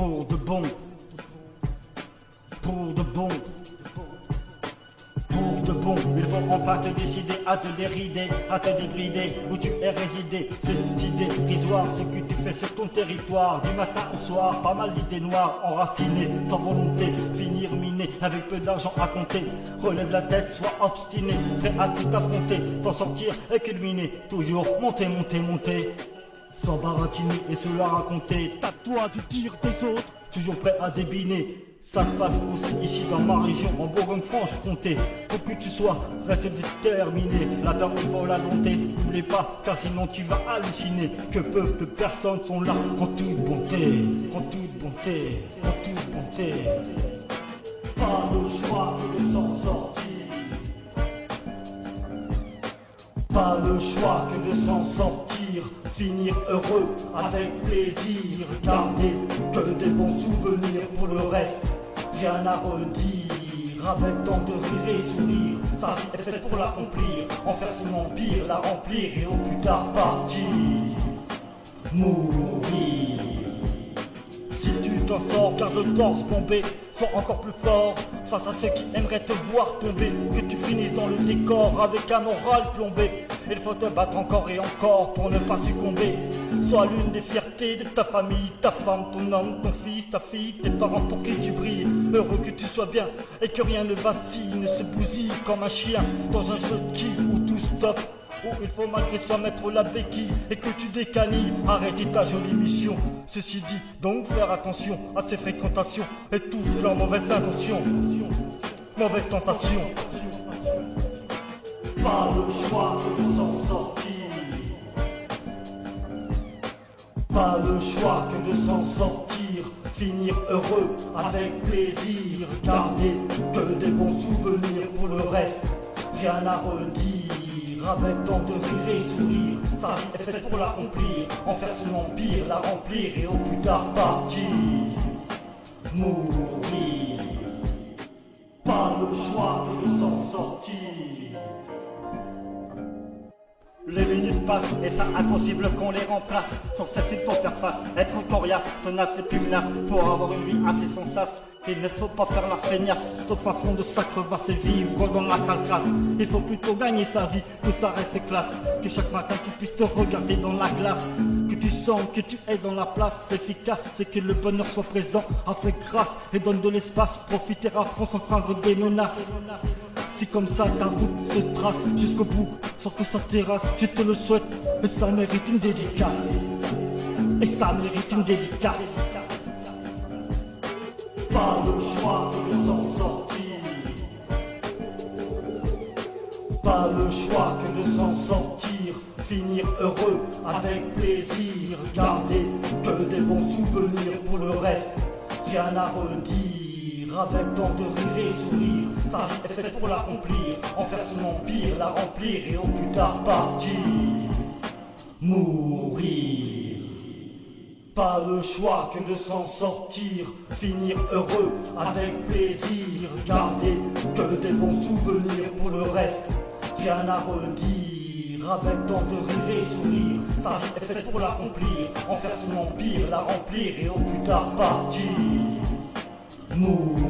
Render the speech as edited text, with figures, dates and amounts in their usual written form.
pour de bon, pour de bon. Pour de bon, il faut enfin te décider à te dérider, à te débrider, où tu es résidé. Ces idées dérisoires, ce que tu fais sur ton territoire, du matin au soir, pas mal d'idées noires, enracinées, sans volonté, finir miné, avec peu d'argent à compter. Relève la tête, sois obstiné, prêt à tout affronter, t'en sortir et culminer, toujours monter, monter, monter. Sans baratiner et se la raconter, t'as toi du dire des autres, toujours prêt à débiner. Ça se passe aussi ici dans ma région, en Bourgogne-Franche-Comté. Pour que tu sois, reste déterminé. La peur il faut la volonté, n'oublie pas, car sinon tu vas halluciner. Que peu de personnes sont là, en toute bonté, en toute bonté, en toute bonté. Pas le choix que de s'en sortir. Pas le choix que de s'en sortir, finir heureux avec plaisir, garder que des bons souvenirs pour le reste, rien à redire, avec tant de rire et sourire, sa vie est faite pour l'accomplir, en faire son empire, la remplir et au plus tard partir, mourir. Si tu t'en sors, garde le torse bombé, sois encore plus fort face à ceux qui aimeraient te voir tomber, que tu finisses dans le décor avec un moral plombé. Il faut te battre encore et encore pour ne pas succomber. Sois l'une des fiertés de ta famille, ta femme, ton homme, ton fils, ta fille, tes parents pour qui tu brilles. Heureux que tu sois bien et que rien ne vacille, ne se bousille comme un chien dans un jeu de qui où tout stoppe. Où il faut malgré soi mettre la béquille et que tu décanilles, arrêter ta jolie mission. Ceci dit, donc faire attention à ces fréquentations et toutes leurs mauvaises intentions, mauvaises tentations. Pas le choix que de s'en sortir. Pas le choix que de s'en sortir, finir heureux avec plaisir, garder que des bons souvenirs pour le reste, rien à redire, avec tant de rire et sourire, sa vie est faite pour l'accomplir, en faire son empire, la remplir et au plus tard partir, mourir. Pas le choix que de s'en sortir. Les minutes passent et c'est impossible qu'on les remplace. Sans cesse il faut faire face, être coriace, tenace et pugnace pour avoir une vie assez sans sas. Il ne faut pas faire la feignasse, sauf à fond de sa crevasse et vivre dans la casse grasse. Il faut plutôt gagner sa vie, que ça reste classe. Que chaque matin tu puisses te regarder dans la glace. Que tu sens que tu es dans la place efficace. C'est que le bonheur soit présent, avec grâce et donne de l'espace. Profiter à fond sans craindre des menaces. Si comme ça ta route se trace jusqu'au bout, sur que ça terrasse, je te le souhaite. Et ça mérite une dédicace. Et ça mérite une dédicace. Pas le choix que de s'en sortir. Pas le choix que de s'en sortir, finir heureux avec plaisir, garder que des bons souvenirs pour le reste, rien à redire, avec tant de rire et sourire, sa vie est faite pour l'accomplir, en faire son empire, la remplir et au plus tard partir, mourir. Pas le choix que de s'en sortir, finir heureux avec plaisir, garder que des bons souvenirs pour le reste, rien à redire, avec tant de rire et sourire, sa vie est faite pour l'accomplir, en faire son empire, la remplir et au plus tard partir, mourir.